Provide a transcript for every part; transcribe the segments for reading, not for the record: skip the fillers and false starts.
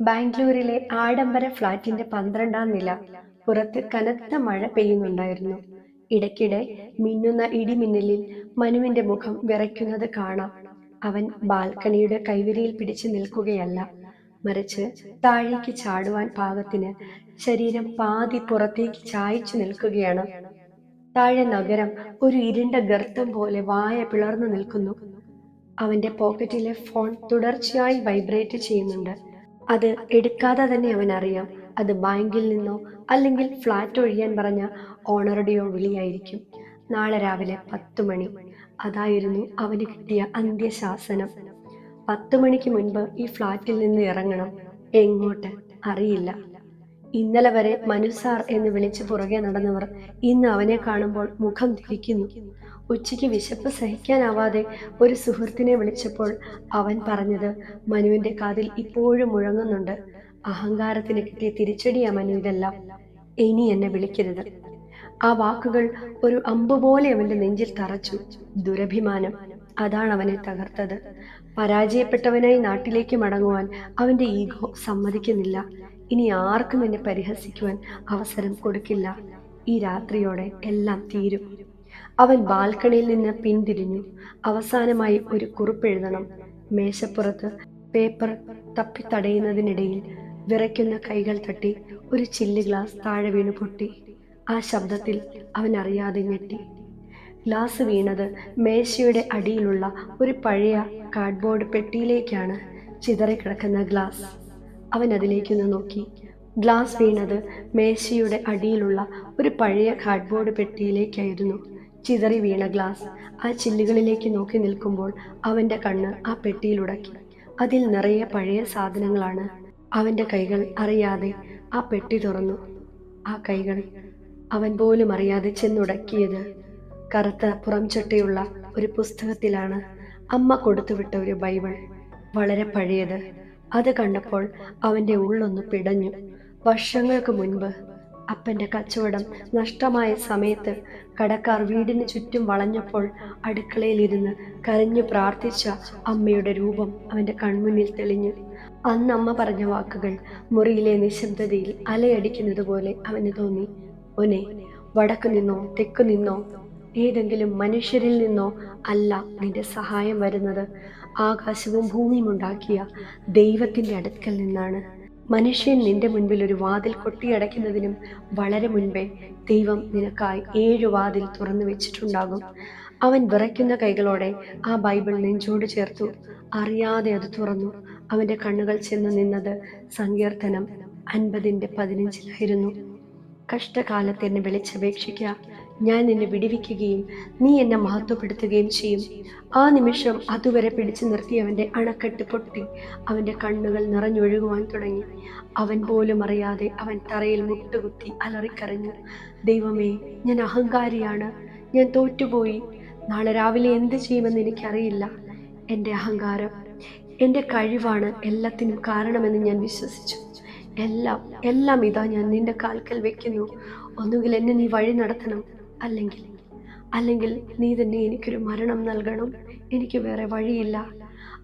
ബാംഗ്ലൂരിലെ ആഡംബര ഫ്ളാറ്റിന്റെ 12-ാം നില. പുറത്ത് കനത്ത മഴ പെയ്യുന്നുണ്ടായിരുന്നു. ഇടയ്ക്കിടെ മിന്നുന്ന ഇടിമിന്നലിൽ മനുവിന്റെ മുഖം വിറയ്ക്കുന്നത് കാണാം. അവൻ ബാൽക്കണിയുടെ കൈവരിയിൽ പിടിച്ചു നിൽക്കുകയല്ല, മറിച്ച് താഴേക്ക് ചാടുവാൻ പാകത്തിന് ശരീരം പാതി പുറത്തേക്ക് ചായച്ചു നിൽക്കുകയാണ്. താഴെ നഗരം ഒരു ഇരുണ്ട ഗർത്തം പോലെ വായ പിളർന്നു നിൽക്കുന്നു. അവന്റെ പോക്കറ്റിലെ ഫോൺ തുടർച്ചയായി വൈബ്രേറ്റ് ചെയ്യുന്നുണ്ട്. അത് എടുക്കാതെ തന്നെ അവൻ അറിയാം, അത് ബാങ്കിൽ നിന്നോ അല്ലെങ്കിൽ ഫ്ലാറ്റ് ഒഴിയാൻ പറഞ്ഞ ഓണറുടെയോ വിളിയായിരിക്കും. നാളെ രാവിലെ 10 മണി. അതായിരുന്നു അവന് കിട്ടിയ അന്ത്യശാസനം. 10 മണിക്ക് മുൻപ് ഈ ഫ്ലാറ്റിൽ നിന്ന് ഇറങ്ങണം. എങ്ങോട്ട് അറിയില്ല. ഇന്നലെ വരെ മനുസാർ എന്ന് വിളിച്ച് പുറകെ നടന്നവർ ഇന്ന് അവനെ കാണുമ്പോൾ മുഖം തിരിക്കുന്നു. ഉച്ചയ്ക്ക് വിശപ്പ് സഹിക്കാനാവാതെ ഒരു സുഹൃത്തിനെ വിളിച്ചപ്പോൾ അവൻ പറഞ്ഞത് മനുവിന്റെ കാതിൽ ഇപ്പോഴും മുഴങ്ങുന്നുണ്ട്. അഹങ്കാരത്തിന് കിട്ടിയ തിരിച്ചടിയാ മനു ഇതെല്ലാം. ഇനി എന്നെ വിളിക്കരുത്. ആ വാക്കുകൾ ഒരു അമ്പുപോലെ അവന്റെ നെഞ്ചിൽ തറച്ചു. ദുരഭിമാനം, അതാണ് അവനെ തകർത്തത്. പരാജയപ്പെട്ടവനായി നാട്ടിലേക്ക് മടങ്ങുവാൻ അവന്റെ ഈഗോ സമ്മതിക്കുന്നില്ല. ഇനി ആർക്കും എന്നെ പരിഹസിക്കുവാൻ അവസരം കൊടുക്കില്ല. ഈ രാത്രിയോടെ എല്ലാം തീരും. അവൻ ബാൽക്കണിയിൽ നിന്ന് പിന്തിരിഞ്ഞു. അവസാനമായി ഒരു കുറിപ്പെഴുതണം. മേശപ്പുറത്ത് പേപ്പർ തപ്പിത്തടയുന്നതിനിടയിൽ വിറയ്ക്കുന്ന കൈകൾ തട്ടി ഒരു ചില്ല് ഗ്ലാസ് താഴെ വീണു പൊട്ടി. ആ ശബ്ദത്തിൽ അവൻ അറിയാതെ ഞെട്ടി. ഗ്ലാസ് വീണത് മേശയുടെ അടിയിലുള്ള ഒരു പഴയ കാർഡ്ബോർഡ് പെട്ടിയിലേക്കാണ്. ചിതറിക്കിടക്കുന്ന ഗ്ലാസ്. അവൻ അതിലേക്കൊന്ന് നോക്കി. ഗ്ലാസ് വീണത് മേശയുടെ അടിയിലുള്ള ഒരു പഴയ കാർഡ്ബോർഡ് പെട്ടിയിലേക്കായിരുന്നു. ചിതറി വീണ ഗ്ലാസ് ആ ചില്ലുകളിലേക്ക് നോക്കി നിൽക്കുമ്പോൾ അവന്റെ കണ്ണ് ആ പെട്ടിയിലുടക്കി. അതിൽ നിറയെ പഴയ സാധനങ്ങളാണ്. അവന്റെ കൈകൾ അറിയാതെ ആ പെട്ടി തുറന്നു. ആ കൈകൾ അവൻ പോലും അറിയാതെ ചെന്നുടക്കിയത് കറുത്ത പുറംചട്ടയുള്ള ഒരു പുസ്തകത്തിലാണ്. അമ്മ കൊടുത്തുവിട്ട ഒരു ബൈബിൾ, വളരെ പഴയത്. അത് കണ്ടപ്പോൾ അവന്റെ ഉള്ളൊന്ന് പിടഞ്ഞു. വർഷങ്ങൾക്ക് മുൻപ് അപ്പന്റെ കച്ചവടം നഷ്ടമായ സമയത്ത് കടക്കാർ വീടിന് ചുറ്റും വളഞ്ഞപ്പോൾ അടുക്കളയിലിരുന്ന് കരഞ്ഞു പ്രാർത്ഥിച്ച അമ്മയുടെ രൂപം അവന്റെ കൺമുന്നിൽ തെളിഞ്ഞു. അന്ന് അമ്മ പറഞ്ഞ വാക്കുകൾ മുറിയിലെ നിശബ്ദതയിൽ അലയടിക്കുന്നത് പോലെ അവന് തോന്നി. ഒനെ, വടക്കു നിന്നോ തെക്കു നിന്നോ ഏതെങ്കിലും മനുഷ്യരിൽ നിന്നോ അല്ല നിന്റെ സഹായം വരുന്നത്. ആകാശവും ഭൂമിയും ഉണ്ടാക്കിയ ദൈവത്തിന്റെ അടുക്കൽ നിന്നാണ്. മനുഷ്യൻ നിന്റെ മുൻപിൽ ഒരു വാതിൽ കൊട്ടിയടയ്ക്കുന്നതിനും വളരെ മുൻപേ ദൈവം നിനക്കായി 7 വാതിൽ തുറന്നു വെച്ചിട്ടുണ്ടാകും. അവൻ വിറയ്ക്കുന്ന കൈകളോടെ ആ ബൈബിൾ നെഞ്ചോട് ചേർത്തു. അറിയാതെ അത് തുറന്നു. അവന്റെ കണ്ണുകൾ ചെന്ന് നിന്നത് സങ്കീർത്തനം 50:15 കഷ്ടകാലത്ത് എന്നെ വിളിച്ചപേക്ഷിക്കുക, ഞാൻ നിന്നെ വിടുവിക്കുകയും നീ എന്നെ മഹത്വപ്പെടുത്തുകയും ചെയ്യും. ആ നിമിഷം അതുവരെ പിടിച്ചു നിർത്തിയവന്റെ അണക്കെട്ട് പൊട്ടി. അവന്റെ കണ്ണുകൾ നിറഞ്ഞൊഴുകുവാൻ തുടങ്ങി. അവൻ പോലും അറിയാതെ അവൻ തറയിൽ മുട്ടുകുത്തി അലറിക്കരഞ്ഞു. ദൈവമേ, ഞാൻ അഹങ്കാരിയാണ്. ഞാൻ തോറ്റുപോയി. നാളെ രാവിലെ എന്ത് ചെയ്യുമെന്ന് എനിക്കറിയില്ല. എൻ്റെ അഹങ്കാരം, എൻ്റെ കഴിവാണ് എല്ലാത്തിനും കാരണമെന്ന് ഞാൻ വിശ്വസിച്ചു. എല്ലാം എല്ലാം ഇതാ ഞാൻ നിന്റെ കാൽക്കൽ വെക്കുന്നു. ഒന്നുകിൽ എന്നെ നീ വഴി നടത്തണം, അല്ലെങ്കിൽ അല്ലെങ്കിൽ നീ തന്നെ എനിക്കൊരു മരണം നൽകണം. എനിക്ക് വേറെ വഴിയില്ല.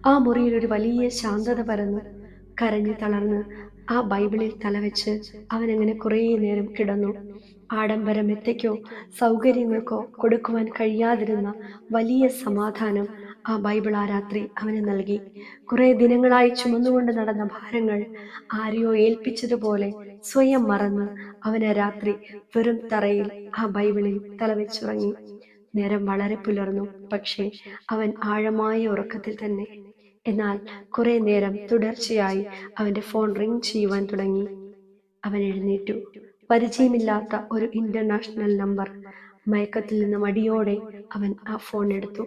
ആ മുറിയിൽ ഒരു വലിയ ശാന്തത പരന്നു. കരഞ്ഞു തളർന്ന് ആ ബൈബിളിൽ തലവെച്ച് അവനങ്ങനെ കുറേ നേരം കിടന്നു. ആഡംബരം എത്തയ്ക്കോ സൗകര്യങ്ങൾക്കോ കൊടുക്കുവാൻ കഴിയാതിരുന്ന വലിയ സമാധാനം ആ ബൈബിൾ ആ രാത്രി അവന് നൽകി. കുറെ ദിനങ്ങളായി ചുമന്നുകൊണ്ട് നടന്ന ഭാരങ്ങൾ ആരെയോ ഏൽപ്പിച്ചതുപോലെ സ്വയം മറന്ന് അവൻ ആ രാത്രി വെറും തറയിൽ ആ ബൈബിളിൽ തലവെച്ചുറങ്ങി. നേരം വളരെ പുലർന്നു. പക്ഷേ അവൻ ആഴമായ ഉറക്കത്തിൽ തന്നെ. എന്നാൽ കുറെ നേരം തുടർച്ചയായി അവന്റെ ഫോൺ റിംഗ് ചെയ്യുവാൻ തുടങ്ങി. അവൻ എഴുന്നേറ്റു. പരിചയമില്ലാത്ത ഒരു ഇന്റർനാഷണൽ നമ്പർ. മയക്കത്തിൽ നിന്ന് മടിയോടെ അവൻ ആ ഫോൺ എടുത്തു.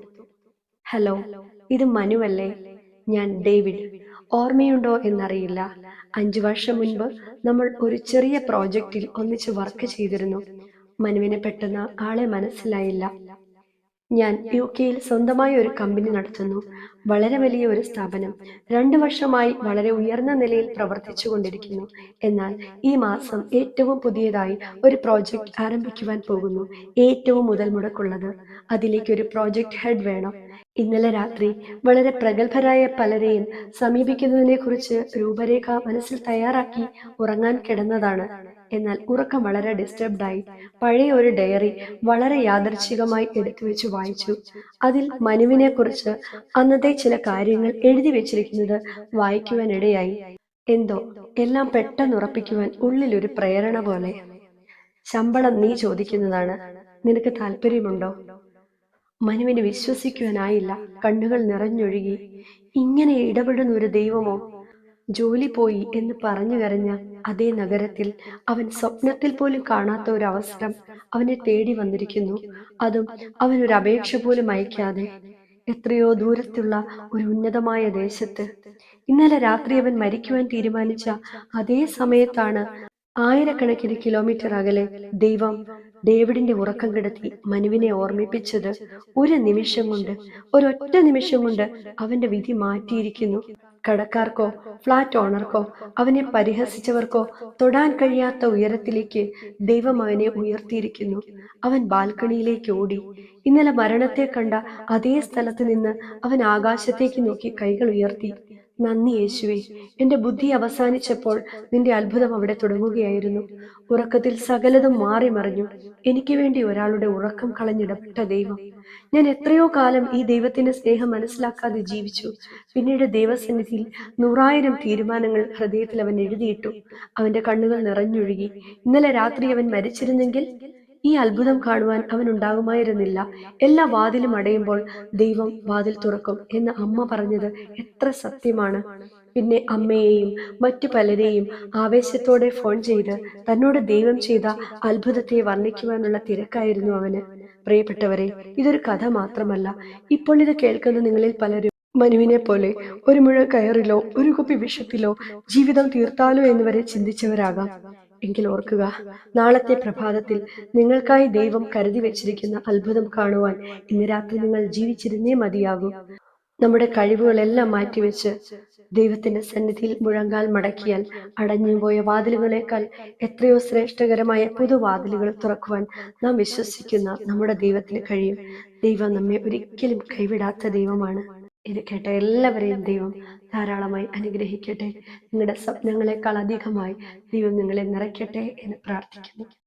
ഹലോ, ഇത് മനുവല്ലേ? ഞാൻ ഡേവിഡ്. ഓർമ്മയുണ്ടോ എന്നറിയില്ല. 5 വർഷം മുൻപ് നമ്മൾ ഒരു ചെറിയ പ്രോജക്റ്റിൽ ഒന്നിച്ച് വർക്ക് ചെയ്തിരുന്നു. മനുവിനെ പെട്ടെന്ന് ആളെ മനസ്സിലായില്ല. ഞാൻ UK-യിൽ സ്വന്തമായി ഒരു കമ്പനി നടത്തുന്നു. വളരെ വലിയ ഒരു സ്ഥാപനം. 2 വർഷമായി വളരെ ഉയർന്ന നിലയിൽ പ്രവർത്തിച്ചു കൊണ്ടിരിക്കുന്നു. എന്നാൽ ഈ മാസം ഏറ്റവും പുതിയതായി ഒരു പ്രോജക്റ്റ് ആരംഭിക്കുവാൻ പോകുന്നു. ഏറ്റവും മുതൽ മുടക്കുള്ളത്. അതിലേക്ക് ഒരു പ്രോജക്റ്റ് ഹെഡ് വേണം. ഇന്നലെ രാത്രി വളരെ പ്രഗത്ഭരായ പലരെയും സമീപിക്കുന്നതിനെക്കുറിച്ച് രൂപരേഖ മനസ്സിൽ തയ്യാറാക്കി ഉറങ്ങാൻ കിടന്നതാണ്. എന്നാൽ ഉറക്കം വളരെ ഡിസ്റ്റർബ്ഡായി. പഴയ ഒരു ഡയറി വളരെ യാദൃച്ഛികമായി എടുത്തു വെച്ച് വായിച്ചു. അതിൽ മനുവിനെക്കുറിച്ച് അന്നത്തെ ചില കാര്യങ്ങൾ എഴുതി വെച്ചിരിക്കുന്നത് വായിക്കുവാനിടയായി. എന്തോ എല്ലാം പെട്ടെന്നുറപ്പിക്കുവാൻ ഉള്ളിലൊരു പ്രേരണ പോലെ. ശമ്പളം നീ ചോദിക്കുന്നതാണ്. നിനക്ക് താല്പര്യമുണ്ടോ? മനുവിന് വിശ്വസിക്കുവാനായില്ല. കണ്ണുകൾ നിറഞ്ഞൊഴുകി. ഇങ്ങനെ ഇടപെടുന്ന ഒരു ദൈവമോ? ജോലി പോയി എന്ന് പറഞ്ഞു കരഞ്ഞ അതേ നഗരത്തിൽ അവൻ സ്വപ്നത്തിൽ പോലും കാണാത്ത ഒരു അവസരം അവനെ തേടി വന്നിരിക്കുന്നു. അതും അവൻ ഒരു അപേക്ഷ പോലും അയക്കാതെ. എത്രയോ ദൂരത്തുള്ള ഒരു ഉന്നതമായ ദേശത്ത്. ഇന്നലെ രാത്രി അവൻ മരിക്കുവാൻ തീരുമാനിച്ച അതേ സമയത്താണ് ആയിരക്കണക്കിന് കിലോമീറ്റർ അകലെ ദൈവം ഡേവിഡിന്റെ ഉറക്കം കെടുത്തി മനുവിനെ ഓർമ്മിപ്പിച്ചത്. ഒരു നിമിഷം കൊണ്ട്, ഒരൊറ്റ നിമിഷം കൊണ്ട് അവന്റെ വിധി മാറ്റിയിരിക്കുന്നു. കടക്കാർക്കോ ഫ്ലാറ്റ് ഓണർക്കോ അവനെ പരിഹസിച്ചവർക്കോ തൊടാൻ കഴിയാത്ത ഉയരത്തിലേക്ക് ദൈവം അവനെ ഉയർത്തിയിരിക്കുന്നു. അവൻ ബാൽക്കണിയിലേക്ക് ഓടി. ഇന്നലെ മരണത്തെ കണ്ട അതേ സ്ഥലത്ത് നിന്ന് അവൻ ആകാശത്തേക്ക് നോക്കി കൈകൾ ഉയർത്തി. നന്ദി യേശുവേ, എന്റെ ബുദ്ധി അവസാനിച്ചപ്പോൾ നിന്റെ അത്ഭുതം അവിടെ തുടങ്ങുകയായിരുന്നു. ഉറക്കത്തിൽ സകലതും മാറി മറിഞ്ഞു. എനിക്ക് വേണ്ടി ഒരാളുടെ ഉറക്കം കളഞ്ഞിടപെട്ട ദൈവം. ഞാൻ എത്രയോ കാലം ഈ ദൈവത്തിന്റെ സ്നേഹം മനസ്സിലാക്കാതെ ജീവിച്ചു. പിന്നീട് ദൈവസന്നിധിയിൽ 100,000 തീരുമാനങ്ങൾ ഹൃദയത്തിൽ അവൻ എഴുതിയിട്ടു. അവന്റെ കണ്ണുകൾ നിറഞ്ഞൊഴുകി. ഇന്നലെ രാത്രി അവൻ മരിച്ചിരുന്നെങ്കിൽ ഈ അത്ഭുതം കാണുവാൻ അവൻ ഉണ്ടാകുമായിരുന്നില്ല. എല്ലാ വാതിലും അടയുമ്പോൾ ദൈവം വാതിൽ തുറക്കും എന്ന് അമ്മ പറഞ്ഞത് എത്ര സത്യമാണ്. പിന്നെ അമ്മയെയും മറ്റു പലരെയും ആവേശത്തോടെ ഫോൺ ചെയ്ത് തന്നോട് ദൈവം ചെയ്ത അത്ഭുതത്തെ വർണ്ണിക്കുവാനുള്ള തിരക്കായിരുന്നു അവന്. പ്രിയപ്പെട്ടവരെ, ഇതൊരു കഥ മാത്രമല്ല. ഇപ്പോൾ ഇത് കേൾക്കുന്ന നിങ്ങളിൽ പലരും മനുവിനെ പോലെ ഒരു മുഴ കയറിലോ ഒരു കുപ്പി വിഷത്തിലോ ജീവിതം തീർത്താലോ എന്ന് വരെ ചിന്തിച്ചവരാകാം. എങ്കിൽ ഓർക്കുക, നാളത്തെ പ്രഭാതത്തിൽ നിങ്ങൾക്കായി ദൈവം കരുതി വെച്ചിരിക്കുന്ന അത്ഭുതം കാണുവാൻ ഇന്ന് രാത്രി നിങ്ങൾ ജീവിച്ചിരുന്നേ മതിയാകൂ. നമ്മുടെ കഴിവുകളെല്ലാം മാറ്റിവെച്ച് ദൈവത്തിന്റെ സന്നിധിയിൽ മുഴങ്കാൽ മടക്കിയാൽ അടഞ്ഞുപോയ വാതിലുകളേക്കാൾ എത്രയോ ശ്രേഷ്ഠകരമായ പുതുവാതിലുകൾ തുറക്കുവാൻ നാം വിശ്വസിക്കുന്ന നമ്മുടെ ദൈവത്തിന് കഴിയും. ദൈവം നമ്മെ ഒരിക്കലും കൈവിടാത്ത ദൈവമാണ്. ഇത് കേട്ട എല്ലാവരെയും ദൈവം ധാരാളമായി അനുഗ്രഹിക്കട്ടെ. നിങ്ങളുടെ സ്വപ്നങ്ങളെക്കാൾ അധികമായി ദൈവം നിങ്ങളെ നിറയ്ക്കട്ടെ എന്ന് പ്രാർത്ഥിക്കുന്നു.